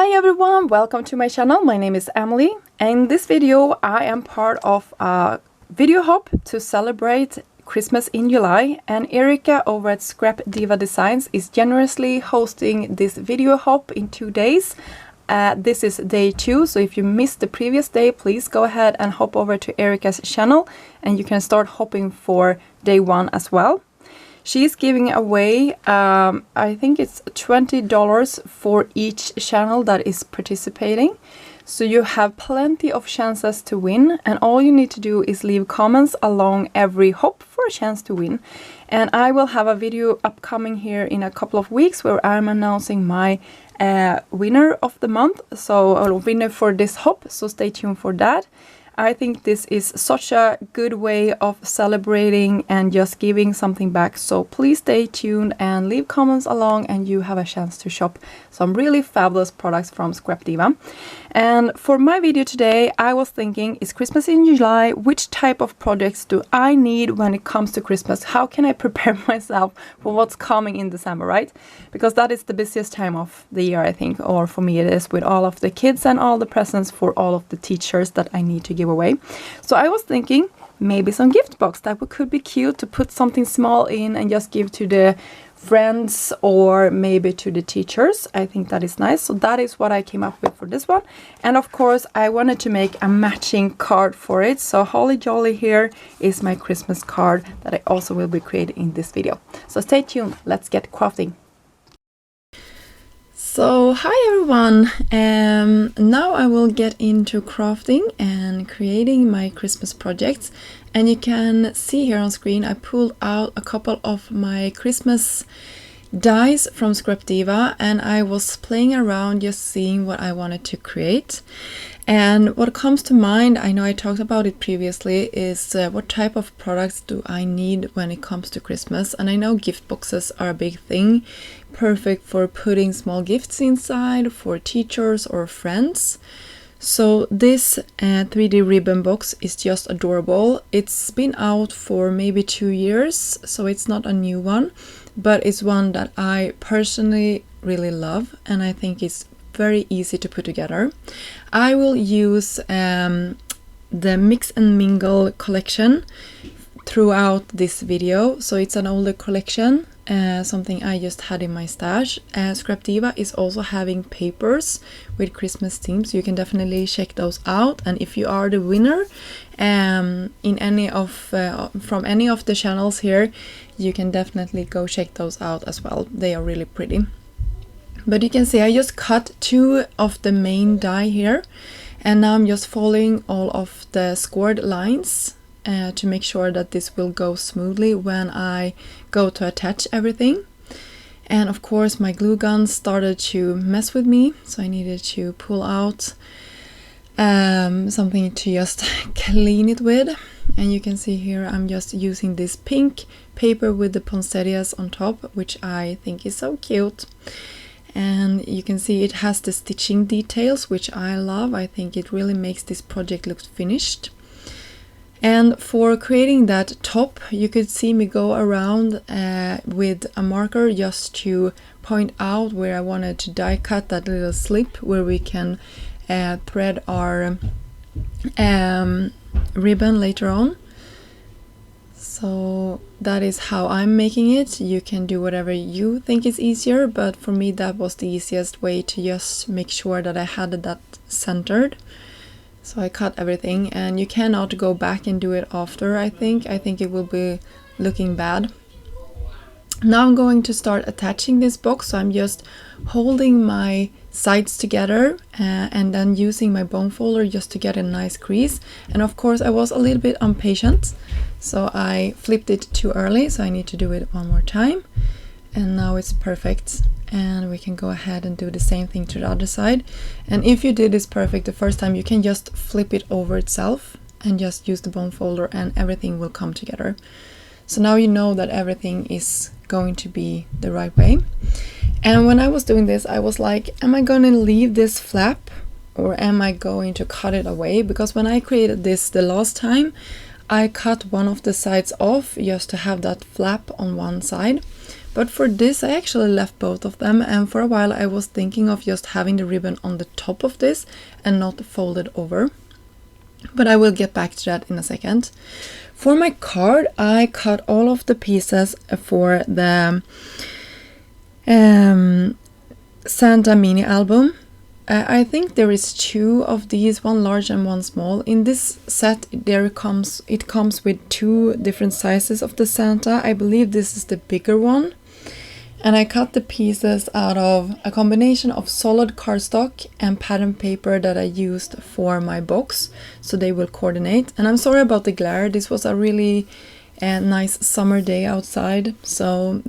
Hi everyone, welcome to my channel. My name is Emily, and in this video I am part of a video hop to celebrate Christmas in July, and Erika over at Scrap Diva Designs is generously hosting this video hop in 2 days. This is day 2, so if you missed the previous day, please go ahead and hop over to Erika's channel and you can start hopping for day 1 as well. She's giving away, I think it's $20 for each channel that is participating. So you have plenty of chances to win, and all you need to do is leave comments along every hop for a chance to win. And I will have a video upcoming here in a couple of weeks where I'm announcing my winner of the month, so a winner for this hop, so stay tuned for that. I think this is such a good way of celebrating and just giving something back. So please stay tuned and leave comments along and you have a chance to shop some really fabulous products from Scrap Diva. And for my video today, I was thinking, it's Christmas in July. Which type of projects do I need when it comes to Christmas? How can I prepare myself for what's coming in December, right? Because that is the busiest time of the year, I think, or for me it is, with all of the kids and all the presents for all of the teachers that I need to give away. So I was thinking maybe some gift box that could be cute to put something small in and just give to the friends or maybe to the teachers. I think that is nice. So that is what I came up with for this one. And of course I wanted to make a matching card for it. So Holly Jolly here is my Christmas card that I also will be creating in this video. So stay tuned. Let's get crafting. So hi everyone, now I will get into crafting and creating my Christmas projects, and you can see here on screen I pulled out a couple of my Christmas dies from Scrap Diva, and I was playing around just seeing what I wanted to create. And what comes to mind, I know I talked about it previously, is what type of products do I need when it comes to Christmas. And I know gift boxes are a big thing, perfect for putting small gifts inside for teachers or friends. So this 3D ribbon box is just adorable. It's been out for maybe 2 years, so it's not a new one, but it's one that I personally really love, and I think it's very easy to put together. I will use the Mix and Mingle collection throughout this video. So it's an older collection, something I just had in my stash. Scrap Diva is also having papers with Christmas themes, so you can definitely check those out. And if you are the winner in any of from any of the channels here, you can definitely go check those out as well. They are really pretty. But you can see I just cut 2 of the main die here, and now I'm just following all of the scored lines to make sure that this will go smoothly when I go to attach everything. And of course my glue gun started to mess with me, so I needed to pull out something to just clean it with. And you can see here I'm just using this pink paper with the poinsettias on top, which I think is so cute. And you can see it has the stitching details, which I love. I think it really makes this project look finished. And for creating that top, you could see me go around with a marker just to point out where I wanted to die cut that little slip where we can thread our ribbon later on. So that is how I'm making it. You can do whatever you think is easier, but for me that was the easiest way to just make sure that I had that centered. So I cut everything, and you cannot go back and do it after, I think it will be looking bad. Now I'm going to start attaching this box, so I'm just holding my sides together and then using my bone folder just to get a nice crease. And of course I was a little bit impatient, so I flipped it too early, so I need to do it one more time. And now it's perfect, and we can go ahead and do the same thing to the other side. And if you did this perfect the first time, you can just flip it over itself and just use the bone folder and everything will come together. So now you know that everything is going to be the right way. And when I was doing this, I was like, am I going to leave this flap or am I going to cut it away? Because when I created this the last time, I cut one of the sides off just to have that flap on one side. But for this I actually left both of them, and for a while I was thinking of just having the ribbon on the top of this and not folded over. But I will get back to that in a second. For my card, I cut all of the pieces for the Santa mini album. I think there is 2 of these, one large and one small. In this set it comes with 2 different sizes of the Santa. I believe this is the bigger one. And I cut the pieces out of a combination of solid cardstock and pattern paper that I used for my box, so they will coordinate. And I'm sorry about the glare. This was a really nice summer day outside, so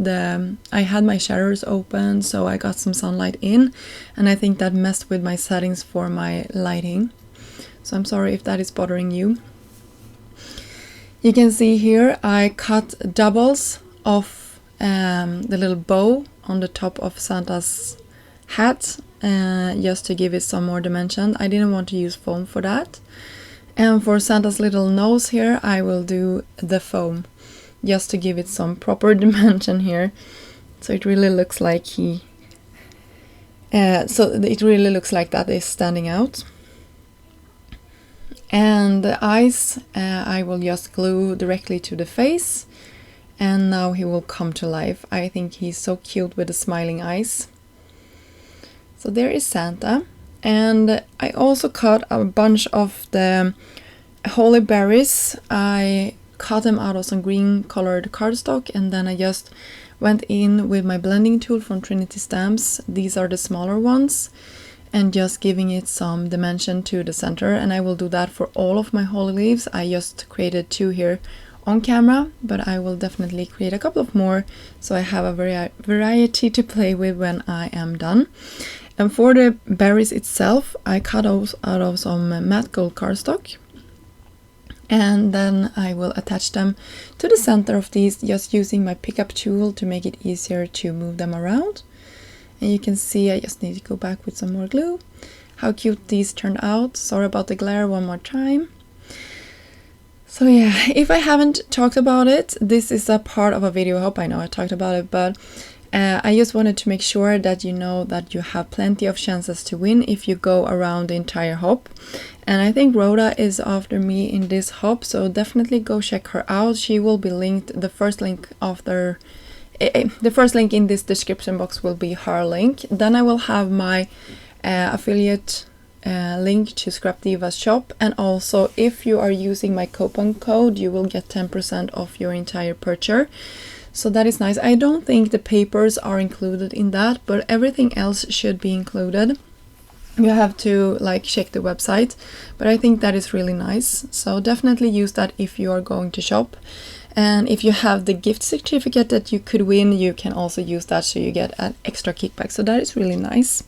I had my shutters open, so I got some sunlight in, and I think that messed with my settings for my lighting. So I'm sorry if that is bothering you. You can see here I cut doubles of the little bow on the top of Santa's hat, just to give it some more dimension. I didn't want to use foam for that. And for Santa's little nose here, I will do the foam, just to give it some proper dimension here. So it really looks like that is standing out. And the eyes, I will just glue directly to the face. And now he will come to life. I think he's so cute with the smiling eyes. So there is Santa. And I also cut a bunch of the holy berries. I cut them out of some green colored cardstock, and then I just went in with my blending tool from Trinity Stamps. These are the smaller ones, and just giving it some dimension to the center. And I will do that for all of my holy leaves. I just created 2 here on camera, but I will definitely create a couple of more, so I have a variety to play with when I am done. And for the berries itself, I cut those out of some matte gold cardstock, and then I will attach them to the center of these, just using my pickup tool to make it easier to move them around. And you can see I just need to go back with some more glue. How cute these turned out. Sorry about the glare one more time. So yeah, if I haven't talked about it, this is a part of a video hop. I know I talked about it, but I just wanted to make sure that you know that you have plenty of chances to win if you go around the entire hop. And I think Rhoda is after me in this hop, so definitely go check her out. She will be linked, the first link in this description box will be her link. Then I will have my affiliate link to Scrap Diva's shop, and also if you are using my coupon code you will get 10% off your entire purchase, so that is nice. I don't think the papers are included in that, but everything else should be included. You have to check the website, but I think that is really nice, so definitely use that if you are going to shop. And if you have the gift certificate that you could win, you can also use that, so you get an extra kickback, so that is really nice.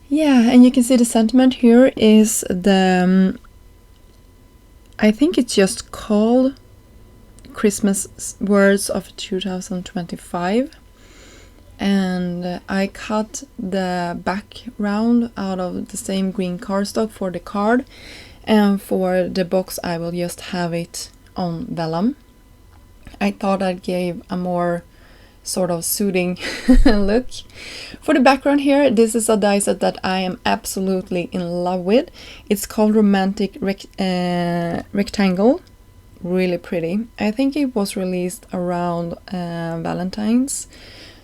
Yeah, and you can see the sentiment here is I think it's just called Christmas Words of 2025. And I cut the background out of the same green cardstock for the card. And for the box I will just have it on vellum. I thought that gave a more sort of soothing look. For the background here, this is a die set that I am absolutely in love with. It's called Romantic Rectangle. Really pretty. I think it was released around Valentine's,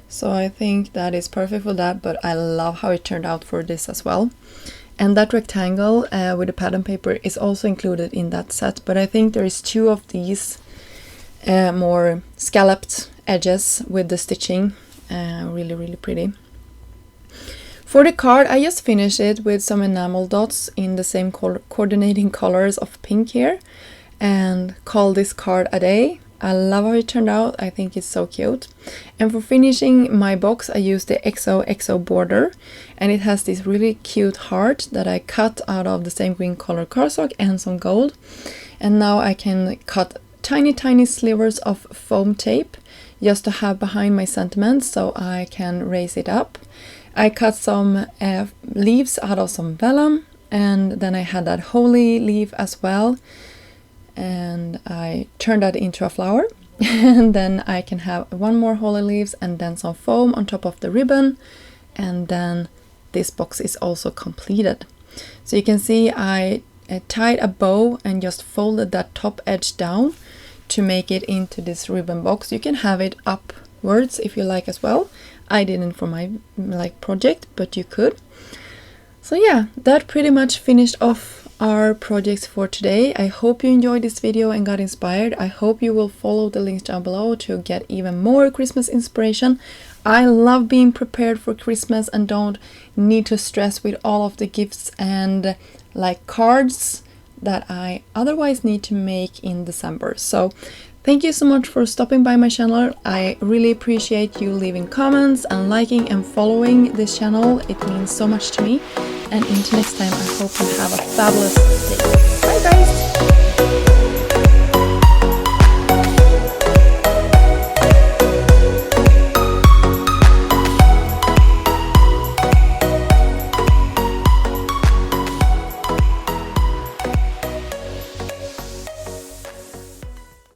so I think that is perfect for that, but I love how it turned out for this as well. And that rectangle with the pattern paper is also included in that set, but I think there is 2 of these more scalloped edges with the stitching. Really pretty. For the card, I just finished it with some enamel dots in the same coordinating colors of pink here, and call this card a day. I love how it turned out. I think it's so cute. And for finishing my box, I used the XOXO border, and it has this really cute heart that I cut out of the same green color cardstock and some gold. And now I can cut tiny slivers of foam tape just to have behind my sentiments, so I can raise it up. I cut some leaves out of some vellum, and then I had that holy leaf as well, and I turned that into a flower. And then I can have one more holly leaves and then some foam on top of the ribbon, and then this box is also completed. So you can see I tied a bow and just folded that top edge down to make it into this ribbon box. You can have it upwards if you like as well. I didn't for my project, but you could. So yeah, that pretty much finished off our projects for today. I hope you enjoyed this video and got inspired. I hope you will follow the links down below to get even more Christmas inspiration. I love being prepared for Christmas and don't need to stress with all of the gifts and like cards that I otherwise need to make in December. So thank you so much for stopping by my channel. I really appreciate you leaving comments and liking and following this channel. It means so much to me. And until next time, I hope you have a fabulous day. Bye guys!